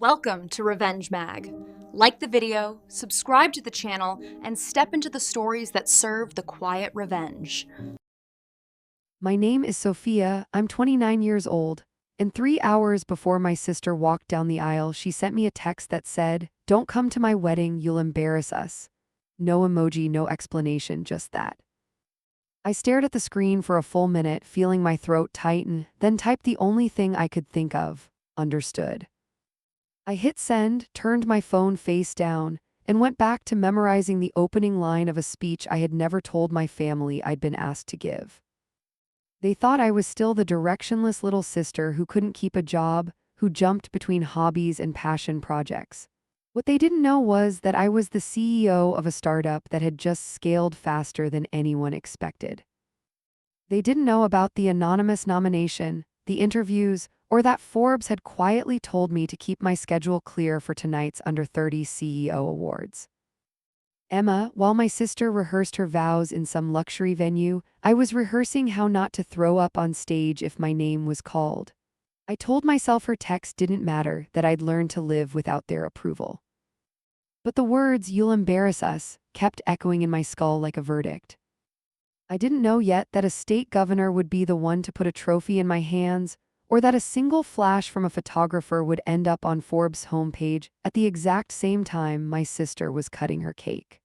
Welcome to Revenge Mag. Like the video, subscribe to the channel, and step into the stories that serve the quiet revenge. My name is Sophia. I'm 29 years old. And 3 hours before my sister walked down the aisle, she sent me a text that said, "Don't come to my wedding, you'll embarrass us." No emoji, no explanation, just that. I stared at the screen for a full minute, feeling my throat tighten, then typed the only thing I could think of: understood. I hit send, turned my phone face down, and went back to memorizing the opening line of a speech I had never told my family I'd been asked to give. They thought I was still the directionless little sister who couldn't keep a job, who jumped between hobbies and passion projects. What they didn't know was that I was the CEO of a startup that had just scaled faster than anyone expected. They didn't know about the anonymous nomination, the interviews, or that Forbes had quietly told me to keep my schedule clear for tonight's Under 30 CEO Awards. Emma, while my sister rehearsed her vows in some luxury venue, I was rehearsing how not to throw up on stage if my name was called. I told myself her text didn't matter, that I'd learned to live without their approval. But the words, "you'll embarrass us," kept echoing in my skull like a verdict. I didn't know yet that a state governor would be the one to put a trophy in my hands, or that a single flash from a photographer would end up on Forbes' homepage at the exact same time my sister was cutting her cake.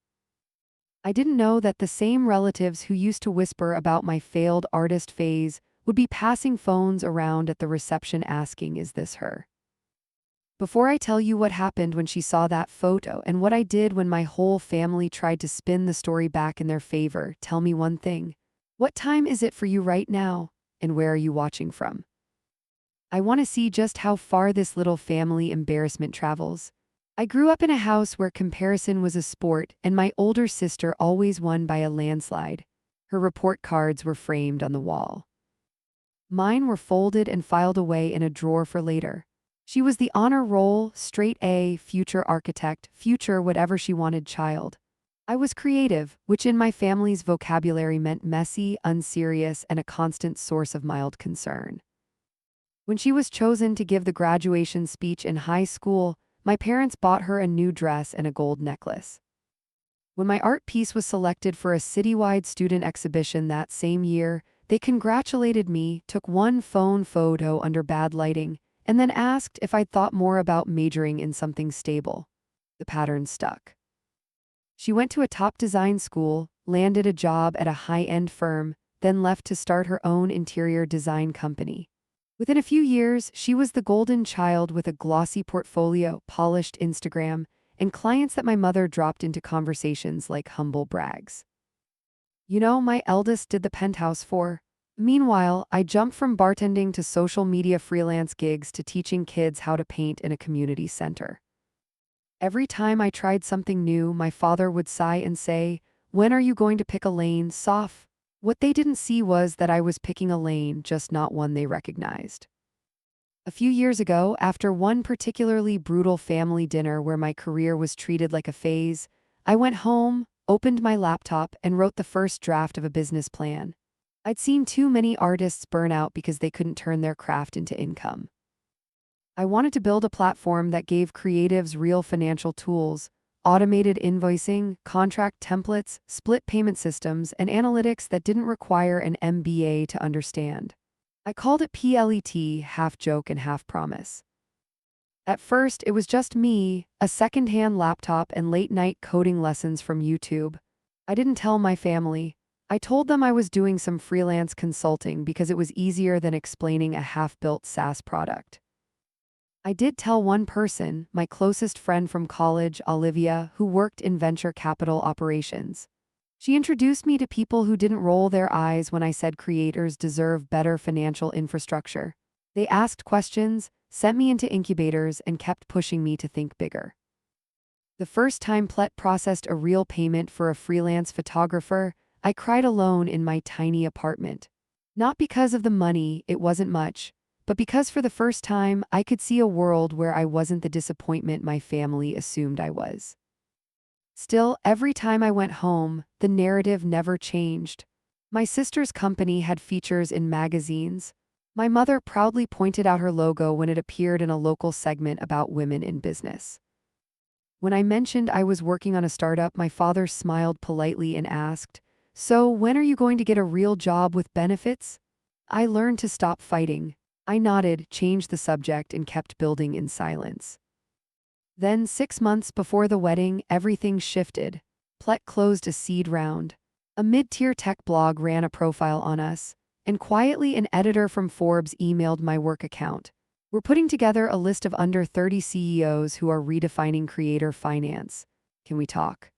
I didn't know that the same relatives who used to whisper about my failed artist phase would be passing phones around at the reception asking, "Is this her?" Before I tell you what happened when she saw that photo and what I did when my whole family tried to spin the story back in their favor, tell me one thing. What time is it for you right now, and where are you watching from? I want to see just how far this little family embarrassment travels. I grew up in a house where comparison was a sport, and my older sister always won by a landslide. Her report cards were framed on the wall. Mine were folded and filed away in a drawer for later. She was the honor roll, straight A, future architect, future whatever she wanted child. I was creative, which in my family's vocabulary meant messy, unserious, and a constant source of mild concern. When she was chosen to give the graduation speech in high school, my parents bought her a new dress and a gold necklace. When my art piece was selected for a citywide student exhibition that same year, they congratulated me, took one phone photo under bad lighting, and then asked if I'd thought more about majoring in something stable. The pattern stuck. She went to a top design school, landed a job at a high-end firm, then left to start her own interior design company. Within a few years, she was the golden child with a glossy portfolio, polished Instagram, and clients that my mother dropped into conversations like humble brags. You know, my eldest did the penthouse for. Meanwhile, I jumped from bartending to social media freelance gigs to teaching kids how to paint in a community center. Every time I tried something new, my father would sigh and say, "When are you going to pick a lane, Soph?" What they didn't see was that I was picking a lane, just not one they recognized. A few years ago, after one particularly brutal family dinner where my career was treated like a phase, I went home, opened my laptop, and wrote the first draft of a business plan. I'd seen too many artists burn out because they couldn't turn their craft into income. I wanted to build a platform that gave creatives real financial tools, automated invoicing, contract templates, split payment systems, and analytics that didn't require an MBA to understand. I called it PLET, half joke and half promise. At first, it was just me, a secondhand laptop, and late-night coding lessons from YouTube. I didn't tell my family. I told them I was doing some freelance consulting because it was easier than explaining a half-built SaaS product. I did tell one person, my closest friend from college, Olivia, who worked in venture capital operations. She introduced me to people who didn't roll their eyes when I said creators deserve better financial infrastructure. They asked questions, sent me into incubators, and kept pushing me to think bigger. The first time Plet processed a real payment for a freelance photographer, I cried alone in my tiny apartment. Not because of the money, it wasn't much, but because for the first time I could see a world where I wasn't the disappointment my family assumed I was. Still, every time I went home, the narrative never changed. My sister's company had features in magazines. My mother proudly pointed out her logo when it appeared in a local segment about women in business. When I mentioned I was working on a startup, my father smiled politely and asked, "So, when are you going to get a real job with benefits?" I learned to stop fighting. I nodded, changed the subject, and kept building in silence. Then, 6 months before the wedding, everything shifted. Plet closed a seed round. A mid-tier tech blog ran a profile on us, and quietly an editor from Forbes emailed my work account. We're putting together a list of under 30 CEOs who are redefining creator finance. Can we talk?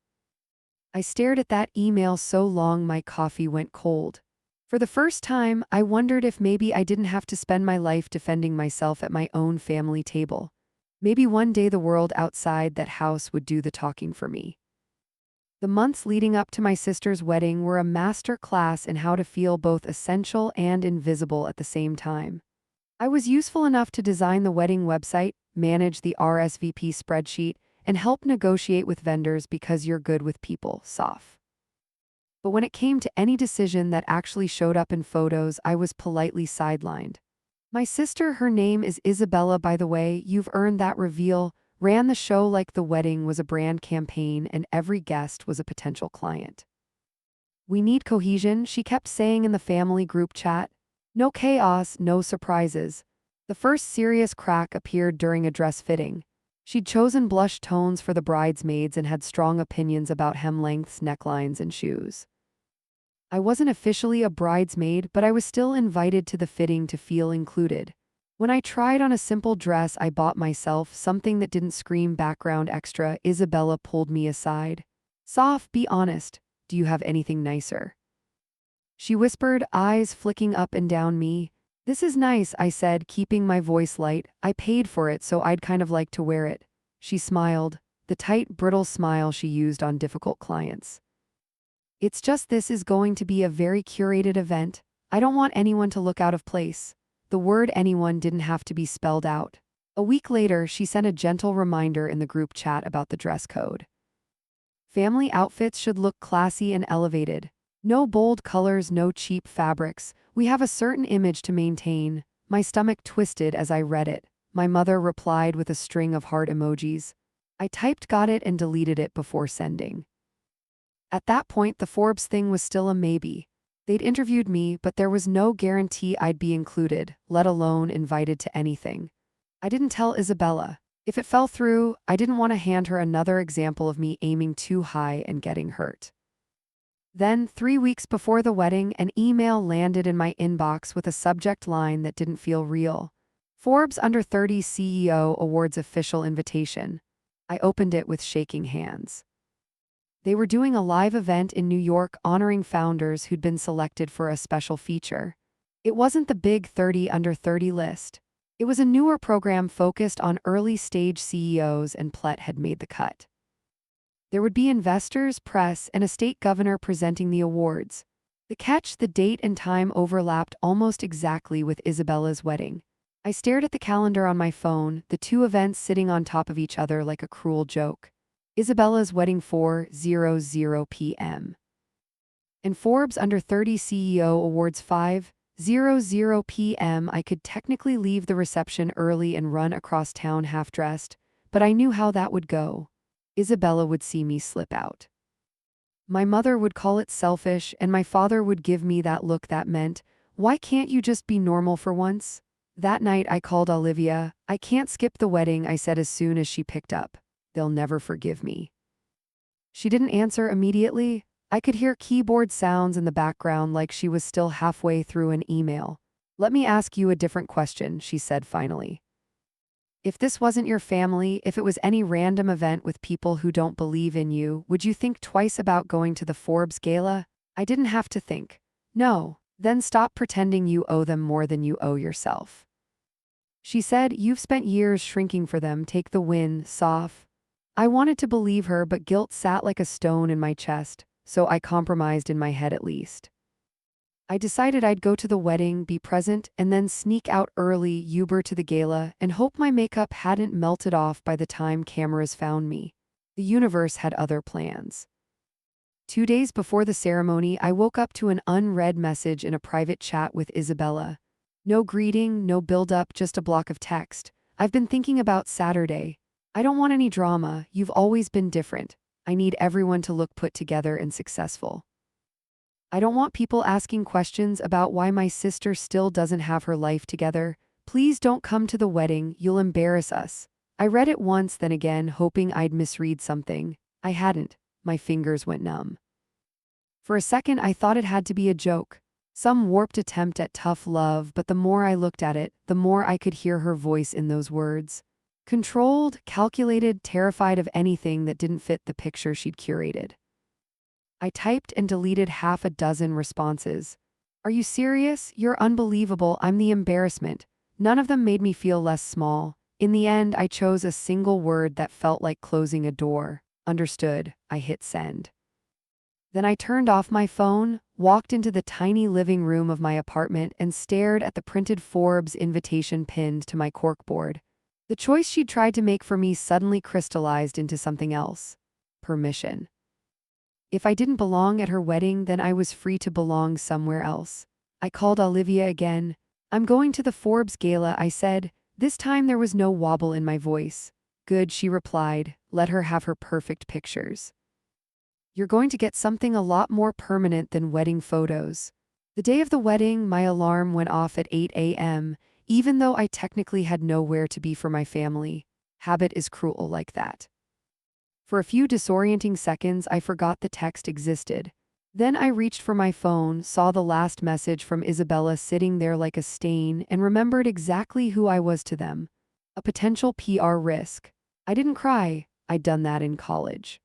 I stared at that email so long my coffee went cold. For the first time, I wondered if maybe I didn't have to spend my life defending myself at my own family table. Maybe one day the world outside that house would do the talking for me. The months leading up to my sister's wedding were a master class in how to feel both essential and invisible at the same time. I was useful enough to design the wedding website, manage the RSVP spreadsheet, and help negotiate with vendors because you're good with people, Soph. But when it came to any decision that actually showed up in photos, I was politely sidelined. My sister, her name is Isabella, by the way, you've earned that reveal, ran the show like the wedding was a brand campaign and every guest was a potential client. "We need cohesion," she kept saying in the family group chat. "No chaos, no surprises." The first serious crack appeared during a dress fitting. She'd chosen blush tones for the bridesmaids and had strong opinions about hem lengths, necklines, and shoes. I wasn't officially a bridesmaid, but I was still invited to the fitting to feel included. When I tried on a simple dress I bought myself, something that didn't scream background extra, Isabella pulled me aside. "Soph, be honest. Do you have anything nicer?" She whispered, eyes flicking up and down me. "This is nice," I said, keeping my voice light. "I paid for it, so I'd kind of like to wear it." She smiled, the tight, brittle smile she used on difficult clients. "It's just this is going to be a very curated event. I don't want anyone to look out of place." The word anyone didn't have to be spelled out. A week later, she sent a gentle reminder in the group chat about the dress code. Family outfits should look classy and elevated. No bold colors, no cheap fabrics. We have a certain image to maintain. My stomach twisted as I read it. My mother replied with a string of heart emojis. I typed "got it" and deleted it before sending. At that point, the Forbes thing was still a maybe. They'd interviewed me, but there was no guarantee I'd be included, let alone invited to anything. I didn't tell Isabella. If it fell through, I didn't want to hand her another example of me aiming too high and getting hurt. Then, 3 weeks before the wedding, an email landed in my inbox with a subject line that didn't feel real. Forbes Under 30 CEO Awards official invitation. I opened it with shaking hands. They were doing a live event in New York honoring founders who'd been selected for a special feature. It wasn't the big 30 under 30 list. It was a newer program focused on early-stage CEOs, and Plet had made the cut. There would be investors, press, and a state governor presenting the awards. The catch: the date and time overlapped almost exactly with Isabella's wedding. I stared at the calendar on my phone, the two events sitting on top of each other like a cruel joke. Isabella's wedding 4:00 p.m. and Forbes Under 30 CEO Awards 5:00 p.m. I could technically leave the reception early and run across town half-dressed, but I knew how that would go. Isabella would see me slip out. My mother would call it selfish, and my father would give me that look that meant, "Why can't you just be normal for once?" That night I called Olivia. "I can't skip the wedding," I said as soon as she picked up. "They'll never forgive me." She didn't answer immediately. I could hear keyboard sounds in the background like she was still halfway through an email. "Let me ask you a different question," she said finally. "If this wasn't your family, if it was any random event with people who don't believe in you, would you think twice about going to the Forbes Gala?" I didn't have to think. "No." "Then stop pretending you owe them more than you owe yourself." She said, "You've spent years shrinking for them. Take the win, Soph." I wanted to believe her, but guilt sat like a stone in my chest, so I compromised in my head at least. I decided I'd go to the wedding, be present, and then sneak out early, Uber to the gala, and hope my makeup hadn't melted off by the time cameras found me. The universe had other plans. 2 days before the ceremony, I woke up to an unread message in a private chat with Isabella. No greeting, no build-up, just a block of text. I've been thinking about Saturday. I don't want any drama. You've always been different. I need everyone to look put together and successful. I don't want people asking questions about why my sister still doesn't have her life together. Please don't come to the wedding. You'll embarrass us. I read it once, then again, hoping I'd misread something. I hadn't. My fingers went numb. For a second, I thought it had to be a joke. Some warped attempt at tough love, but the more I looked at it, the more I could hear her voice in those words. Controlled, calculated, terrified of anything that didn't fit the picture she'd curated. I typed and deleted half a dozen responses. Are you serious? You're unbelievable. I'm the embarrassment. None of them made me feel less small. In the end, I chose a single word that felt like closing a door. Understood. I hit send. Then I turned off my phone, walked into the tiny living room of my apartment, and stared at the printed Forbes invitation pinned to my corkboard. The choice she'd tried to make for me suddenly crystallized into something else. Permission. If I didn't belong at her wedding, then I was free to belong somewhere else. I called Olivia again. I'm going to the Forbes gala, I said. This time there was no wobble in my voice. Good, she replied. Let her have her perfect pictures. You're going to get something a lot more permanent than wedding photos. The day of the wedding, my alarm went off at 8 a.m., even though I technically had nowhere to be for my family. Habit is cruel like that. For a few disorienting seconds, I forgot the text existed. Then I reached for my phone, saw the last message from Isabella sitting there like a stain, and remembered exactly who I was to them. A potential PR risk. I didn't cry. I'd done that in college.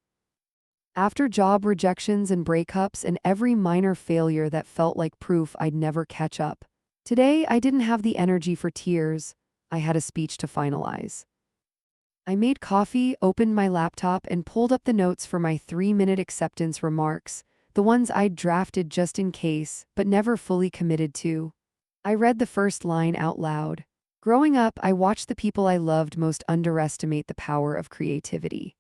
After job rejections and breakups and every minor failure that felt like proof I'd never catch up. Today, I didn't have the energy for tears. I had a speech to finalize. I made coffee, opened my laptop, and pulled up the notes for my 3-minute acceptance remarks, the ones I'd drafted just in case, but never fully committed to. I read the first line out loud. Growing up, I watched the people I loved most underestimate the power of creativity.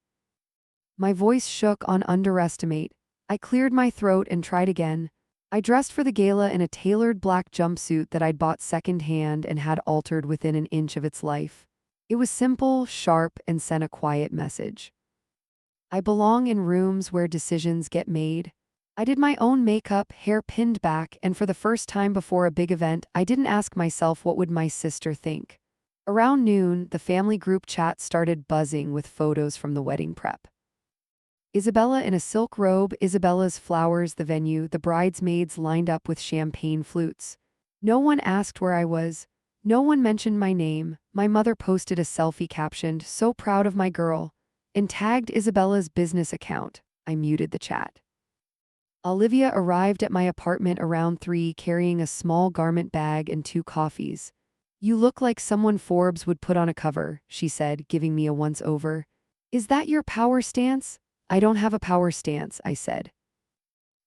My voice shook on underestimate. I cleared my throat and tried again. I dressed for the gala in a tailored black jumpsuit that I'd bought secondhand and had altered within an inch of its life. It was simple, sharp, and sent a quiet message. I belong in rooms where decisions get made. I did my own makeup, hair pinned back, and for the first time before a big event, I didn't ask myself what would my sister think. Around noon, the family group chat started buzzing with photos from the wedding prep. Isabella in a silk robe, Isabella's flowers, the venue, the bridesmaids lined up with champagne flutes. No one asked where I was. No one mentioned my name. My mother posted a selfie captioned, "So proud of my girl," and tagged Isabella's business account. I muted the chat. Olivia arrived at my apartment around 3 carrying a small garment bag and 2 coffees. You look like someone Forbes would put on a cover, she said, giving me a once-over. Is that your power stance? I don't have a power stance, I said.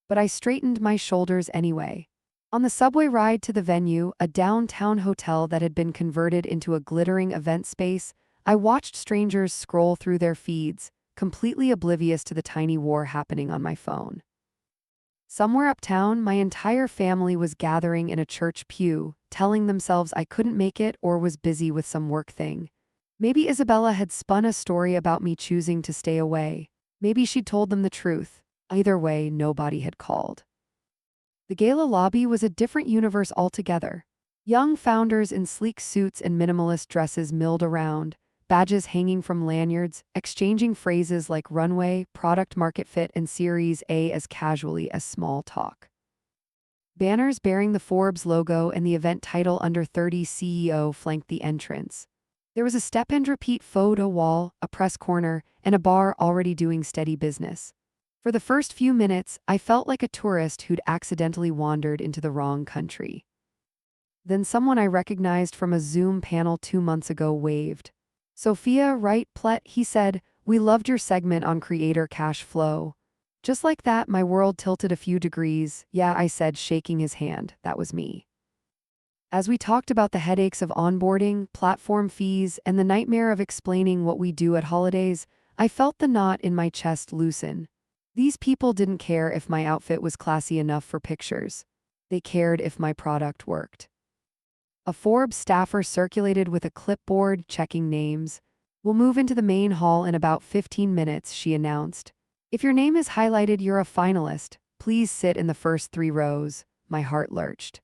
But I straightened my shoulders anyway. On the subway ride to the venue, a downtown hotel that had been converted into a glittering event space, I watched strangers scroll through their feeds, completely oblivious to the tiny war happening on my phone. Somewhere uptown, my entire family was gathering in a church pew, telling themselves I couldn't make it or was busy with some work thing. Maybe Isabella had spun a story about me choosing to stay away. Maybe she'd told them the truth. Either way, nobody had called. The gala lobby was a different universe altogether. Young founders in sleek suits and minimalist dresses milled around, badges hanging from lanyards, exchanging phrases like runway, product market fit, and Series A as casually as small talk. Banners bearing the Forbes logo and the event title Under 30 CEO flanked the entrance. There was a step-and-repeat photo wall, a press corner, and a bar already doing steady business. For the first few minutes, I felt like a tourist who'd accidentally wandered into the wrong country. Then someone I recognized from a Zoom panel 2 months ago waved. Sophia Wright-Plett, he said, we loved your segment on creator cash flow. Just like that, my world tilted a few degrees. Yeah, I said, shaking his hand. That was me. As we talked about the headaches of onboarding, platform fees, and the nightmare of explaining what we do at holidays, I felt the knot in my chest loosen. These people didn't care if my outfit was classy enough for pictures. They cared if my product worked. A Forbes staffer circulated with a clipboard, checking names. "We'll move into the main hall in about 15 minutes, she announced. "If your name is highlighted, you're a finalist. Please sit in the first 3 rows." My heart lurched.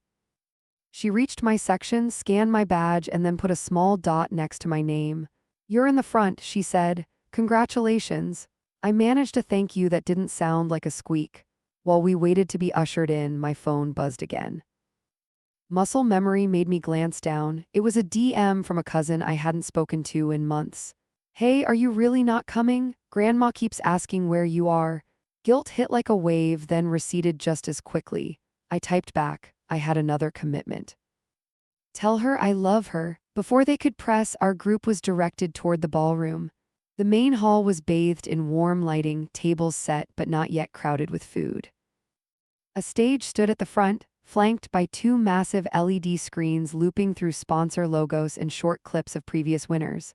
She reached my section, scanned my badge, and then put a small dot next to my name. "You're in the front," she said. "Congratulations." I managed a thank you that didn't sound like a squeak. While we waited to be ushered in, my phone buzzed again. Muscle memory made me glance down. It was a DM from a cousin I hadn't spoken to in months. "Hey, are you really not coming? Grandma keeps asking where you are." Guilt hit like a wave, then receded just as quickly. I typed back, I had another commitment. "Tell her I love her." Before they could press, our group was directed toward the ballroom. The main hall was bathed in warm lighting, tables set but not yet crowded with food. A stage stood at the front, flanked by 2 massive LED screens looping through sponsor logos and short clips of previous winners.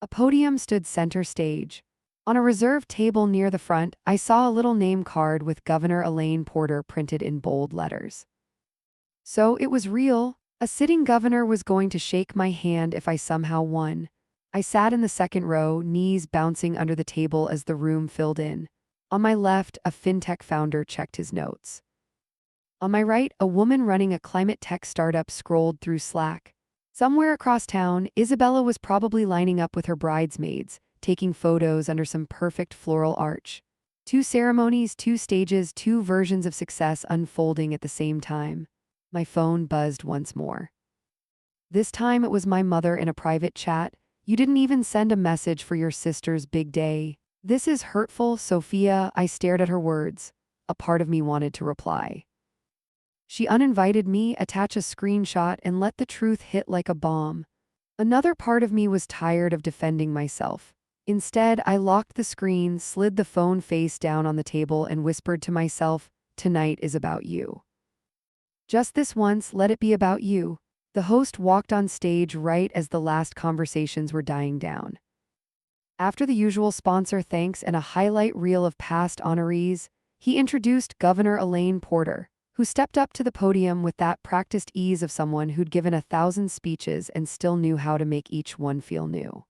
A podium stood center stage. On a reserved table near the front, I saw a little name card with Governor Elaine Porter printed in bold letters. So it was real. A sitting governor was going to shake my hand if I somehow won. I sat in the second row, knees bouncing under the table as the room filled in. On my left, a fintech founder checked his notes. On my right, a woman running a climate tech startup scrolled through Slack. Somewhere across town, Isabella was probably lining up with her bridesmaids, taking photos under some perfect floral arch. 2 ceremonies, 2 stages, 2 versions of success unfolding at the same time. My phone buzzed once more. This time it was my mother in a private chat. "You didn't even send a message for your sister's big day. This is hurtful, Sophia." I stared at her words. A part of me wanted to reply. She uninvited me, attach a screenshot, and let the truth hit like a bomb. Another part of me was tired of defending myself. Instead, I locked the screen, slid the phone face down on the table, and whispered to myself, "Tonight is about you. Just this once, let it be about you." The host walked on stage right as the last conversations were dying down. After the usual sponsor thanks and a highlight reel of past honorees, he introduced Governor Elaine Porter, who stepped up to the podium with that practiced ease of someone who'd given 1,000 speeches and still knew how to make each one feel new.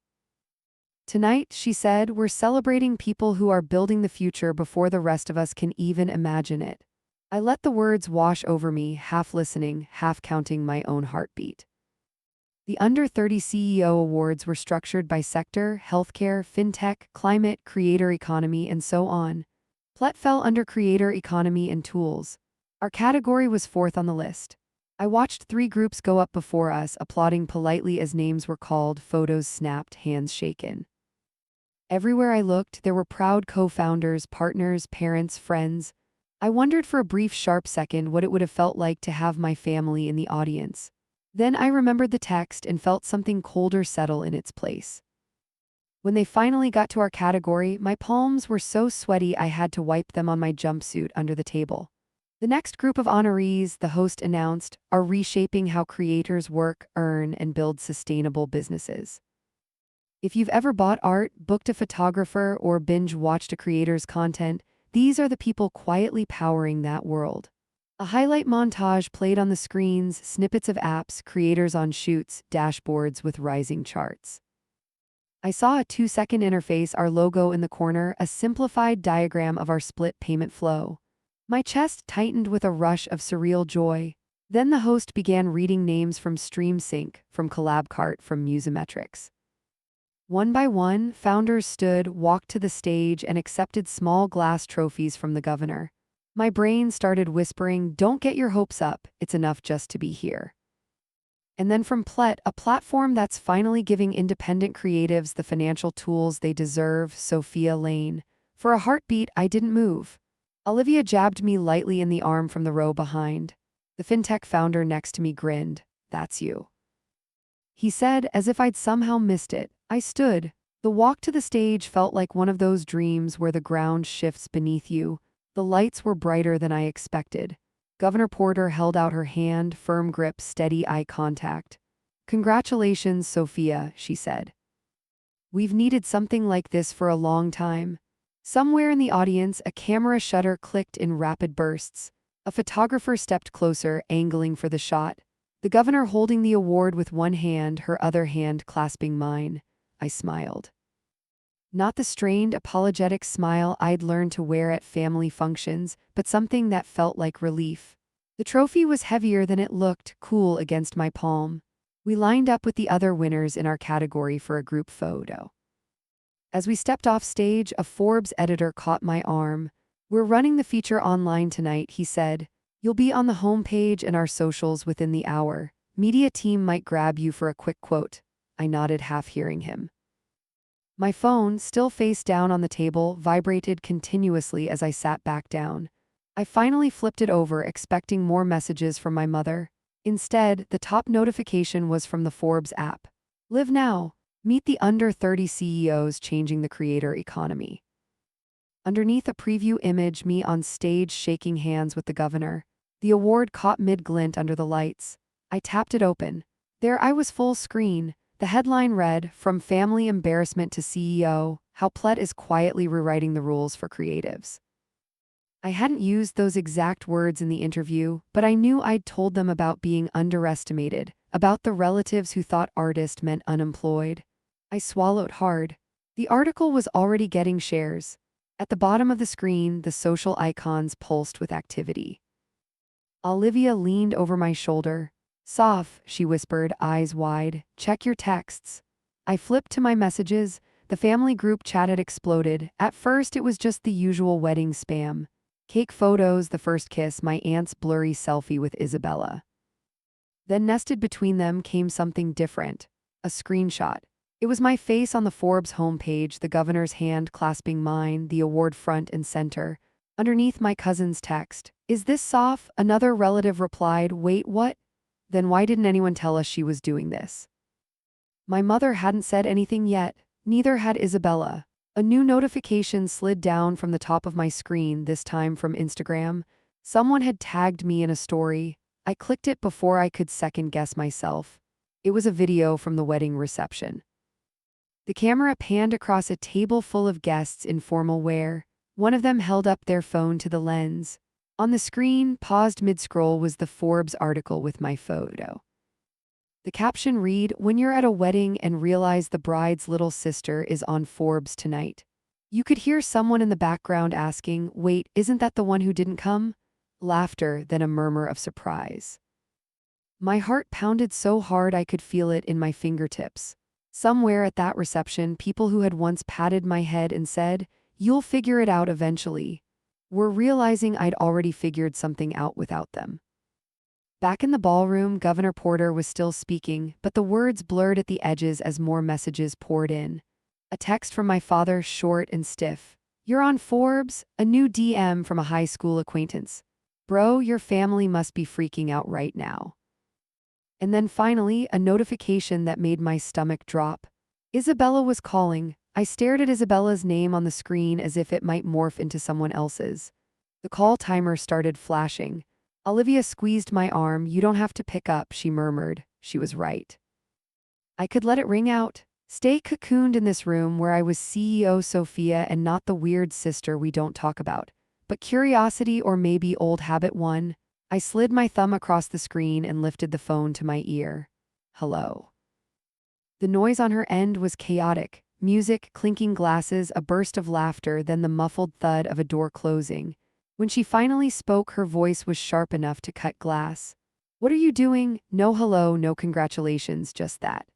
"Tonight," she said, "we're celebrating people who are building the future before the rest of us can even imagine it." I let the words wash over me, half listening, half counting my own heartbeat. The Under 30 CEO Awards were structured by sector: healthcare, fintech, climate, creator economy, and so on. Plet fell under creator economy and tools. Our category was 4th on the list. I watched 3 groups go up before us, applauding politely as names were called, photos snapped, hands shaken. Everywhere I looked, there were proud co-founders, partners, parents, friends. I wondered for a brief, sharp second what it would have felt like to have my family in the audience. Then I remembered the text and felt something colder settle in its place. When they finally got to our category, my palms were so sweaty I had to wipe them on my jumpsuit under the table. The next group of honorees, the host announced, are reshaping how creators work, earn, and build sustainable businesses. If you've ever bought art, booked a photographer, or binge-watched a creator's content, these are the people quietly powering that world. A highlight montage played on the screens, snippets of apps, creators on shoots, dashboards with rising charts. I saw a 2-second interface, our logo in the corner, a simplified diagram of our split payment flow. My chest tightened with a rush of surreal joy. Then the host began reading names from StreamSync, from CollabCart, from Musimetrics. One by one, founders stood, walked to the stage, and accepted small glass trophies from the governor. My brain started whispering, "Don't get your hopes up, it's enough just to be here." And then from Plet, a platform that's finally giving independent creatives the financial tools they deserve, Sophia Lane. For a heartbeat, I didn't move. Olivia jabbed me lightly in the arm from the row behind. The fintech founder next to me grinned. "That's you," he said, as if I'd somehow missed it. I stood. The walk to the stage felt like one of those dreams where the ground shifts beneath you. The lights were brighter than I expected. Governor Porter held out her hand, firm grip, steady eye contact. "Congratulations, Sophia," she said. "We've needed something like this for a long time." Somewhere in the audience, a camera shutter clicked in rapid bursts. A photographer stepped closer, angling for the shot. The governor holding the award with one hand, her other hand clasping mine. I smiled. Not the strained, apologetic smile I'd learned to wear at family functions, but something that felt like relief. The trophy was heavier than it looked, cool against my palm. We lined up with the other winners in our category for a group photo. As we stepped off stage, a Forbes editor caught my arm. "We're running the feature online tonight," he said. "You'll be on the homepage and our socials within the hour. Media team might grab you for a quick quote." I nodded, half hearing him. My phone, still face down on the table, vibrated continuously as I sat back down. I finally flipped it over, expecting more messages from my mother. Instead, the top notification was from the Forbes app. "Live now. Meet the under 30 CEOs changing the creator economy." Underneath a preview image, me on stage shaking hands with the governor. The award caught mid-glint under the lights. I tapped it open. There I was, full screen. The headline read, "From Family Embarrassment to CEO, How Plet is Quietly Rewriting the Rules for Creatives." I hadn't used those exact words in the interview, but I knew I'd told them about being underestimated, about the relatives who thought artist meant unemployed. I swallowed hard. The article was already getting shares. At the bottom of the screen, the social icons pulsed with activity. Olivia leaned over my shoulder. "Soph," she whispered, eyes wide, "check your texts." I flipped to my messages. The family group chat had exploded. At first, it was just the usual wedding spam. Cake photos, the first kiss, my aunt's blurry selfie with Isabella. Then nested between them came something different. A screenshot. It was my face on the Forbes homepage, the governor's hand clasping mine, the award front and center. Underneath, my cousin's text. "Is this Soph?" Another relative replied, "Wait, what? Then why didn't anyone tell us she was doing this?" My mother hadn't said anything yet. Neither had Isabella. A new notification slid down from the top of my screen, this time from Instagram. Someone had tagged me in a story. I clicked it before I could second-guess myself. It was a video from the wedding reception. The camera panned across a table full of guests in formal wear. One of them held up their phone to the lens. On the screen, paused mid-scroll, was the Forbes article with my photo. The caption read, "When you're at a wedding and realize the bride's little sister is on Forbes tonight." You could hear someone in the background asking, "Wait, isn't that the one who didn't come?" Laughter, then a murmur of surprise. My heart pounded so hard I could feel it in my fingertips. Somewhere at that reception, people who had once patted my head and said, "You'll figure it out eventually," were realizing I'd already figured something out without them. Back in the ballroom, Governor Porter was still speaking, but the words blurred at the edges as more messages poured in. A text from my father, short and stiff. "You're on Forbes?" A new DM from a high school acquaintance. "Bro, your family must be freaking out right now." And then finally, a notification that made my stomach drop. Isabella was calling. I stared at Isabella's name on the screen as if it might morph into someone else's. The call timer started flashing. Olivia squeezed my arm. "You don't have to pick up," she murmured. She was right. I could let it ring out. Stay cocooned in this room where I was CEO Sophia and not the weird sister we don't talk about. But curiosity, or maybe old habit, won. I slid my thumb across the screen and lifted the phone to my ear. "Hello." The noise on her end was chaotic. Music, clinking glasses, a burst of laughter, then the muffled thud of a door closing. When she finally spoke, her voice was sharp enough to cut glass. "What are you doing?" "No hello, no congratulations, just that."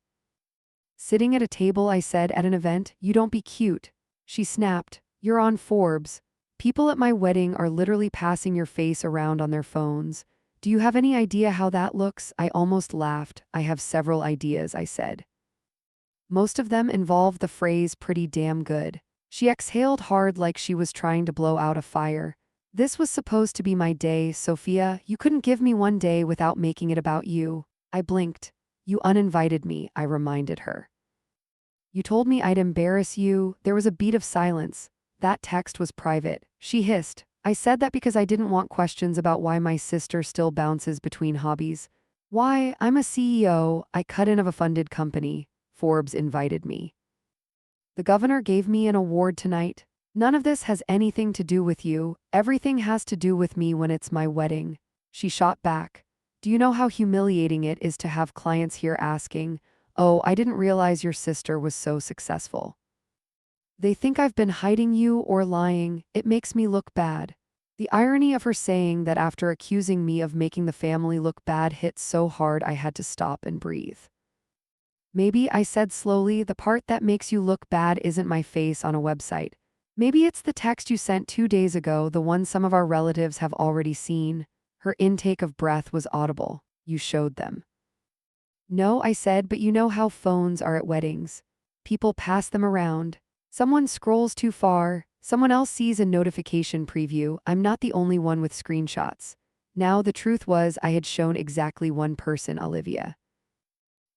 "Sitting at a table," I said, "at an event. You don't be cute." She snapped, "You're on Forbes. People at my wedding are literally passing your face around on their phones. Do you have any idea how that looks?" I almost laughed. "I have several ideas," I said. Most of them involved the phrase "pretty damn good." She exhaled hard, like she was trying to blow out a fire. "This was supposed to be my day, Sophia. You couldn't give me one day without making it about you." I blinked. "You uninvited me," I reminded her. "You told me I'd embarrass you." There was a beat of silence. "That text was private," she hissed. "I said that because I didn't want questions about why my sister still bounces between hobbies." "Why, I'm a CEO. I cut in of a funded company. Forbes invited me." "The governor gave me an award tonight." "None of this has anything to do with you. Everything has to do with me when it's my wedding." She shot back. Do you know how humiliating it is to have clients here asking, "Oh, I didn't realize your sister was so successful." They think I've been hiding you or lying. It makes me look bad. The irony of her saying that after accusing me of making the family look bad hit so hard I had to stop and breathe. Maybe, I said slowly, the part that makes you look bad isn't my face on a website. Maybe it's the text you sent 2 days ago, the one some of our relatives have already seen. Her intake of breath was audible. You showed them. No, I said, but you know how phones are at weddings. People pass them around. Someone scrolls too far. Someone else sees a notification preview. I'm not the only one with screenshots. Now, the truth was I had shown exactly one person, Olivia.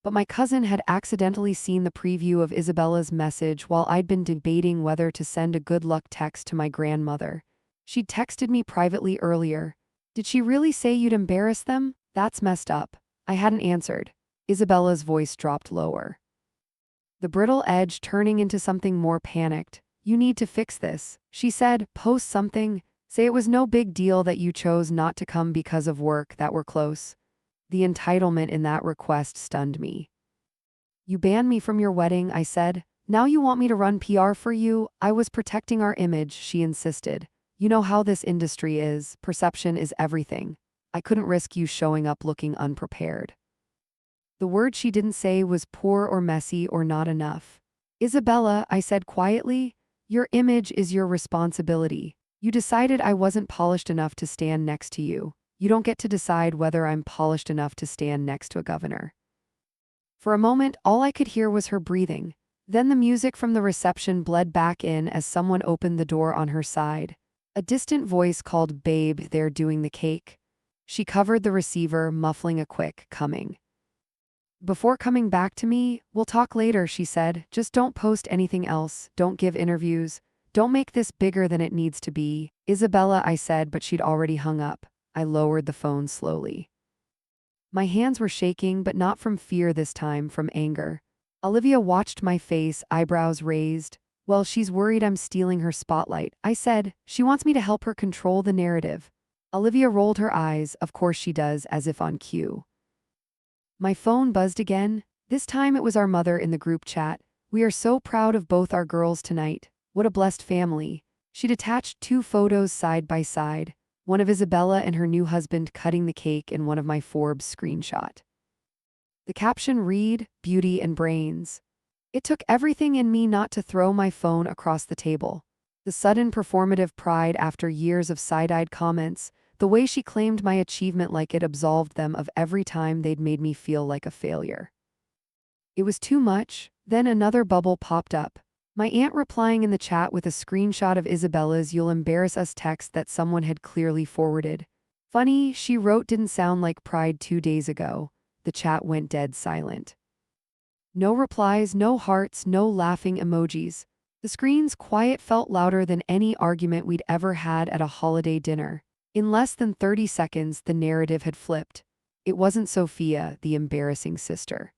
But my cousin had accidentally seen the preview of Isabella's message while I'd been debating whether to send a good luck text to my grandmother. She'd texted me privately earlier. Did she really say you'd embarrass them? That's messed up. I hadn't answered. Isabella's voice dropped lower, the brittle edge turning into something more panicked. You need to fix this, she said. Post something. Say it was no big deal that you chose not to come because of work, that we're close. The entitlement in that request stunned me. You banned me from your wedding, I said. Now you want me to run PR for you? I was protecting our image, she insisted. You know how this industry is. Perception is everything. I couldn't risk you showing up looking unprepared. The word she didn't say was poor or messy or not enough. Isabella, I said quietly, your image is your responsibility. You decided I wasn't polished enough to stand next to you. You don't get to decide whether I'm polished enough to stand next to a governor. For a moment, all I could hear was her breathing. Then the music from the reception bled back in as someone opened the door on her side. A distant voice called, "Babe, they're doing the cake." She covered the receiver, muffling a quick, "Coming." Before coming back to me, "We'll talk later," she said. "Just don't post anything else. Don't give interviews. Don't make this bigger than it needs to be." Isabella, I said, but she'd already hung up. I lowered the phone slowly. My hands were shaking, but not from fear this time, from anger. Olivia watched my face, eyebrows raised. "Well, she's worried I'm stealing her spotlight," I said. "She wants me to help her control the narrative." Olivia rolled her eyes. "Of course she does," as if on cue. My phone buzzed again. This time it was our mother in the group chat. "We are so proud of both our girls tonight. What a blessed family." She'd attached 2 photos side by side, one of Isabella and her new husband cutting the cake and one of my Forbes screenshot. The caption read, "Beauty and brains." It took everything in me not to throw my phone across the table. The sudden performative pride after years of side-eyed comments, the way she claimed my achievement like it absolved them of every time they'd made me feel like a failure. It was too much. Then another bubble popped up. My aunt replying in the chat with a screenshot of Isabella's "You'll embarrass us" text that someone had clearly forwarded. Funny, she wrote, didn't sound like pride 2 days ago. The chat went dead silent. No replies, no hearts, no laughing emojis. The screen's quiet felt louder than any argument we'd ever had at a holiday dinner. In less than 30 seconds, the narrative had flipped. It wasn't Sophia, the embarrassing sister.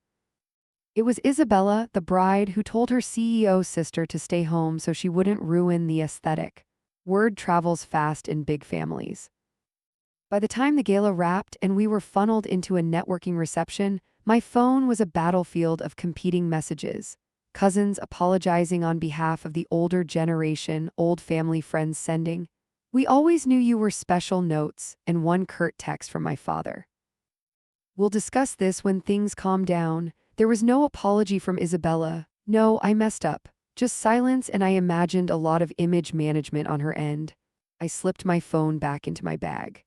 It was Isabella, the bride, who told her CEO sister to stay home so she wouldn't ruin the aesthetic. Word travels fast in big families. By the time the gala wrapped and we were funneled into a networking reception, my phone was a battlefield of competing messages. Cousins apologizing on behalf of the older generation, old family friends sending, "We always knew you were special" notes, and one curt text from my father. "We'll discuss this when things calm down." There was no apology from Isabella. "No, I messed up." Just silence, and I imagined a lot of image management on her end. I slipped my phone back into my bag.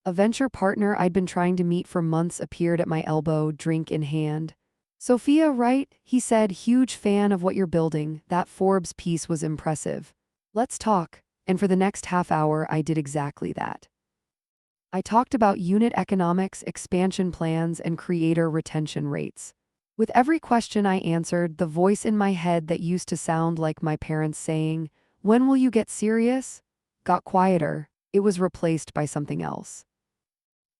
A venture partner I'd been trying to meet for months appeared at my elbow, drink in hand. "Sophia, right?" he said. "Huge fan of what you're building. That Forbes piece was impressive. Let's talk." And for the next half hour, I did exactly that. I talked about unit economics, expansion plans, and creator retention rates. With every question I answered, the voice in my head that used to sound like my parents saying, "When will you get serious?" got quieter. It was replaced by something else.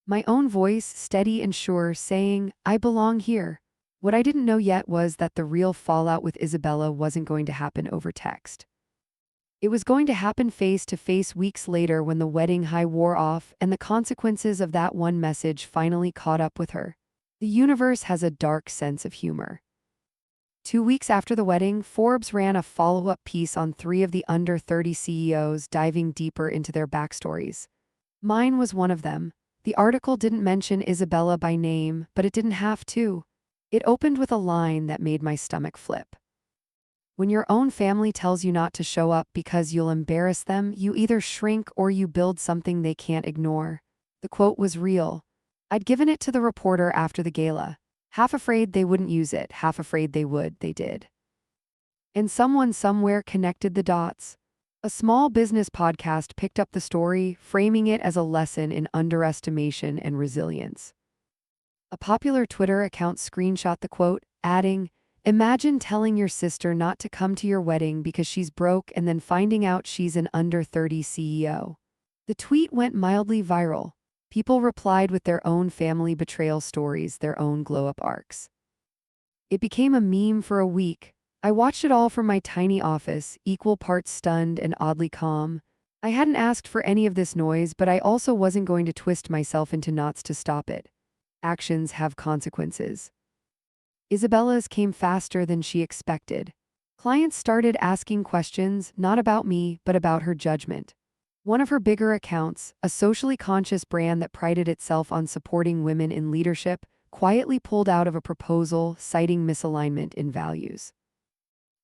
My own voice, steady and sure, saying, "I belong here." What I didn't know yet was that the real fallout with Isabella wasn't going to happen over text. It was going to happen face to face weeks later when the wedding high wore off and the consequences of that one message finally caught up with her. The universe has a dark sense of humor. 2 weeks after the wedding, Forbes ran a follow-up piece on 3 of the under 30 CEOs, diving deeper into their backstories. Mine was one of them. The article didn't mention Isabella by name, but it didn't have to. It opened with a line that made my stomach flip. When your own family tells you not to show up because you'll embarrass them, you either shrink or you build something they can't ignore. The quote was real. I'd given it to the reporter after the gala. Half afraid they wouldn't use it, half afraid they would, they did. And someone somewhere connected the dots. A small business podcast picked up the story, framing it as a lesson in underestimation and resilience. A popular Twitter account screenshot the quote, adding, "Imagine telling your sister not to come to your wedding because she's broke and then finding out she's an under 30 CEO." The tweet went mildly viral. People replied with their own family betrayal stories, their own glow-up arcs. It became a meme for a week. I watched it all from my tiny office, equal parts stunned and oddly calm. I hadn't asked for any of this noise, but I also wasn't going to twist myself into knots to stop it. Actions have consequences. Isabella's came faster than she expected. Clients started asking questions, not about me, but about her judgment. One of her bigger accounts, a socially conscious brand that prided itself on supporting women in leadership, quietly pulled out of a proposal, citing misalignment in values.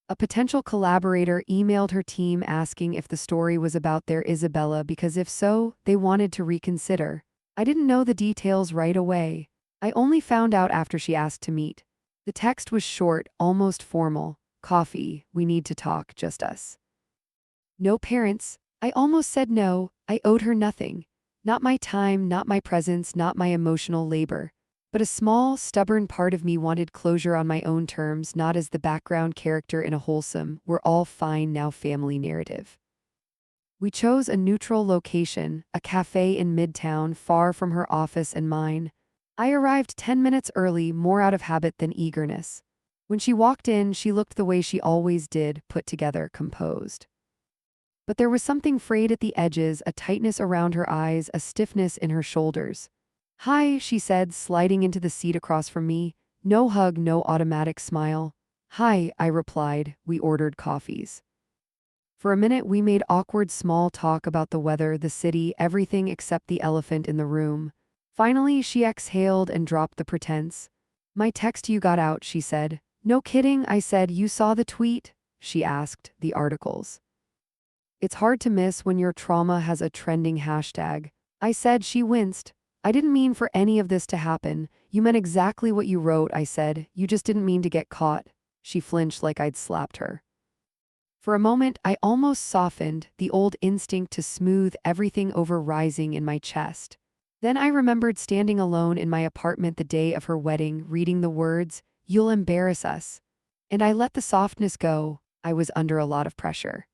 A potential collaborator emailed her team asking if the story was about their Isabella because if so, they wanted to reconsider. I didn't know the details right away. I only found out after she asked to meet. The text was short, almost formal. "Coffee, we need to talk, just us." No parents. I almost said no. I owed her nothing. Not my time, not my presence, not my emotional labor. But a small, stubborn part of me wanted closure on my own terms, not as the background character in a wholesome, we're all fine now family narrative. We chose a neutral location, a cafe in Midtown, far from her office and mine. I arrived 10 minutes early, more out of habit than eagerness. When she walked in, she looked the way she always did, put together, composed. But there was something frayed at the edges, a tightness around her eyes, a stiffness in her shoulders. "Hi," she said, sliding into the seat across from me. No hug, no automatic smile. "Hi," I replied. We ordered coffees. For a minute, we made awkward small talk about the weather, the city, everything except the elephant in the room. Finally, she exhaled and dropped the pretense. "My text you got out," she said. "No kidding," I said. "You saw the tweet?" She asked. "The articles." "It's hard to miss when your trauma has a trending hashtag." I said. She winced. "I didn't mean for any of this to happen. You meant exactly what you wrote," I said. "You just didn't mean to get caught." She flinched like I'd slapped her. For a moment, I almost softened, the old instinct to smooth everything over rising in my chest. Then I remembered standing alone in my apartment the day of her wedding, reading the words, "You'll embarrass us." And I let the softness go. I was under a lot of pressure.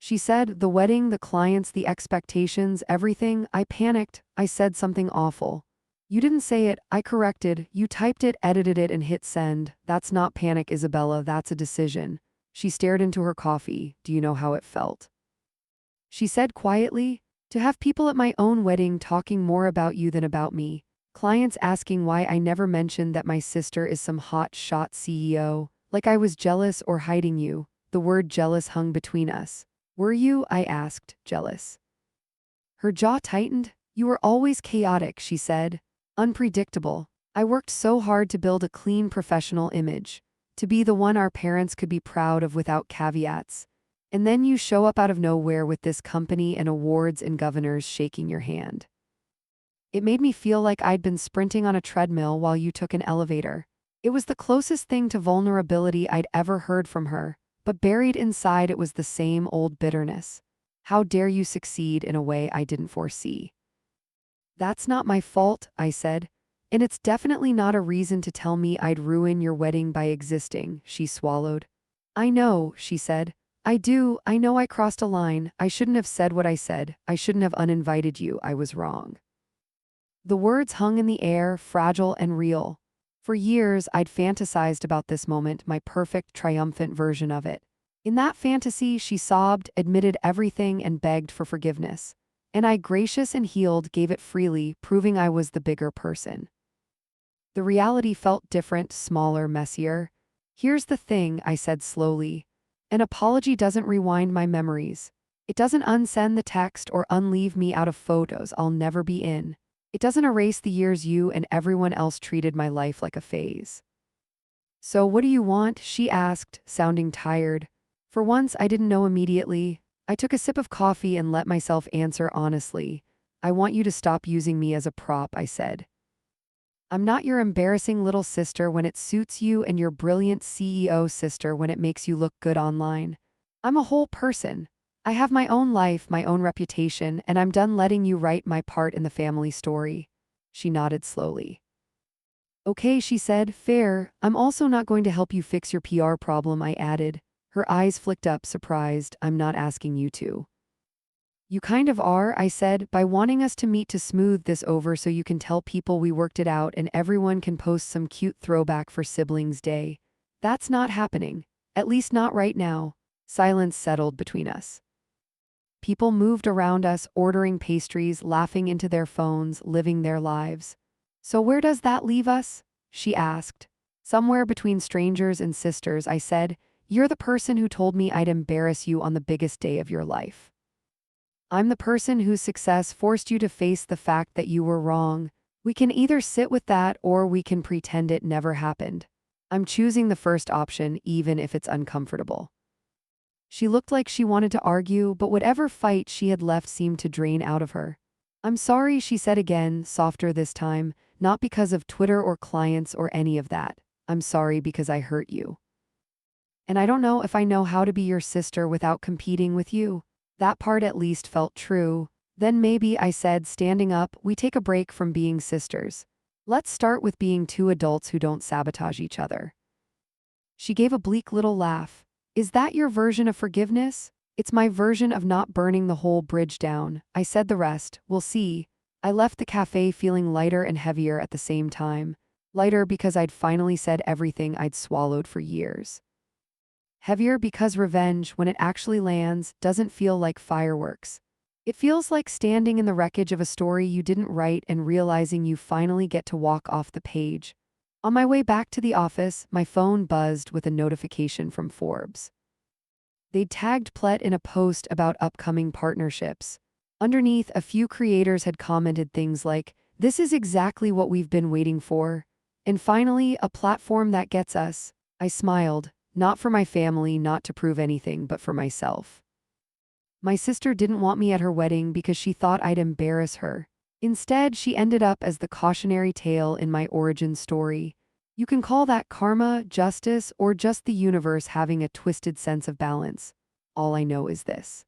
She said, "The wedding, the clients, the expectations, everything." I panicked. I said something awful. "You didn't say it," I corrected. "You typed it, edited it, and hit send." "That's not panic, Isabella, that's a decision." She stared into her coffee. "Do you know how it felt?" She said quietly, "To have people at my own wedding talking more about you than about me. Clients asking why I never mentioned that my sister is some hot shot CEO, like I was jealous or hiding you." The word jealous hung between us. "Were you?" I asked, jealous. Her jaw tightened. "You were always chaotic," she said. "Unpredictable. I worked so hard to build a clean professional image. To be the one our parents could be proud of without caveats. And then you show up out of nowhere with this company and awards and governors shaking your hand." It made me feel like I'd been sprinting on a treadmill while you took an elevator. It was the closest thing to vulnerability I'd ever heard from her, but buried inside it was the same old bitterness. How dare you succeed in a way I didn't foresee? "That's not my fault," I said. "And it's definitely not a reason to tell me I'd ruin your wedding by existing." She swallowed. "I know," she said. I know I crossed a line. I shouldn't have said what I said. I shouldn't have uninvited you. I was wrong." The words hung in the air, fragile and real. For years, I'd fantasized about this moment, my perfect, triumphant version of it. In that fantasy, she sobbed, admitted everything, and begged for forgiveness. And I, gracious and healed, gave it freely, proving I was the bigger person. The reality felt different, smaller, messier. Here's the thing, I said slowly. An apology doesn't rewind my memories. It doesn't unsend the text or unleave me out of photos I'll never be in. It doesn't erase the years you and everyone else treated my life like a phase. So what do you want? She asked, sounding tired. For once, I didn't know immediately. I took a sip of coffee and let myself answer honestly. I want you to stop using me as a prop, I said. I'm not your embarrassing little sister when it suits you and your brilliant CEO sister when it makes you look good online. I'm a whole person. I have my own life, my own reputation, and I'm done letting you write my part in the family story. She nodded slowly. Okay, she said, fair. I'm also not going to help you fix your PR problem, I added. Her eyes flicked up, surprised. I'm not asking you to. You kind of are, I said, by wanting us to meet to smooth this over so you can tell people we worked it out and everyone can post some cute throwback for Siblings Day. That's not happening. At least not right now. Silence settled between us. People moved around us, ordering pastries, laughing into their phones, living their lives. So where does that leave us? She asked. Somewhere between strangers and sisters, I said. You're the person who told me I'd embarrass you on the biggest day of your life. I'm the person whose success forced you to face the fact that you were wrong. We can either sit with that or we can pretend it never happened. I'm choosing the first option, even if it's uncomfortable. She looked like she wanted to argue, but whatever fight she had left seemed to drain out of her. I'm sorry, she said again, softer this time, not because of Twitter or clients or any of that. I'm sorry because I hurt you. And I don't know if I know how to be your sister without competing with you. That part at least felt true. Then maybe, I said, standing up, we take a break from being sisters. Let's start with being two adults who don't sabotage each other. She gave a bleak little laugh. Is that your version of forgiveness? It's my version of not burning the whole bridge down. I said the rest. We'll see. I left the cafe feeling lighter and heavier at the same time. Lighter because I'd finally said everything I'd swallowed for years. Heavier because revenge, when it actually lands, doesn't feel like fireworks. It feels like standing in the wreckage of a story you didn't write and realizing you finally get to walk off the page. On my way back to the office, my phone buzzed with a notification from Forbes. They'd tagged Plet in a post about upcoming partnerships. Underneath, a few creators had commented things like, "This is exactly what we've been waiting for." And finally, a platform that gets us. I smiled. Not for my family, not to prove anything, but for myself. My sister didn't want me at her wedding because she thought I'd embarrass her. Instead, she ended up as the cautionary tale in my origin story. You can call that karma, justice, or just the universe having a twisted sense of balance. All I know is this.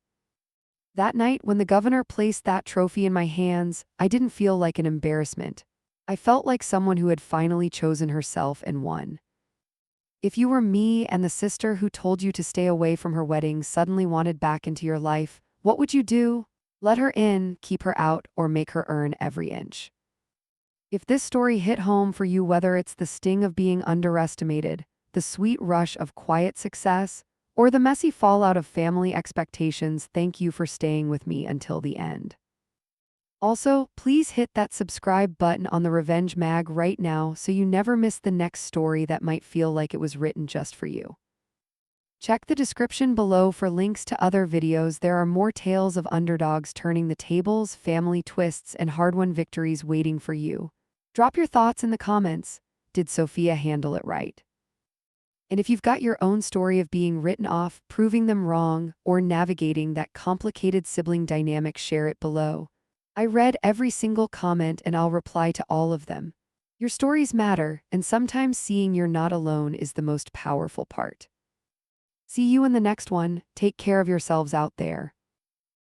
That night, when the governor placed that trophy in my hands, I didn't feel like an embarrassment. I felt like someone who had finally chosen herself and won. If you were me and the sister who told you to stay away from her wedding suddenly wanted back into your life, what would you do? Let her in, keep her out, or make her earn every inch? If this story hit home for you, whether it's the sting of being underestimated, the sweet rush of quiet success, or the messy fallout of family expectations, thank you for staying with me until the end. Also, please hit that subscribe button on the Revenge Mag right now so you never miss the next story that might feel like it was written just for you. Check the description below for links to other videos. There are more tales of underdogs turning the tables, family twists, and hard-won victories waiting for you. Drop your thoughts in the comments. Did Sophia handle it right? And if you've got your own story of being written off, proving them wrong, or navigating that complicated sibling dynamic, share it below. I read every single comment and I'll reply to all of them. Your stories matter, and sometimes seeing you're not alone is the most powerful part. See you in the next one. Take care of yourselves out there.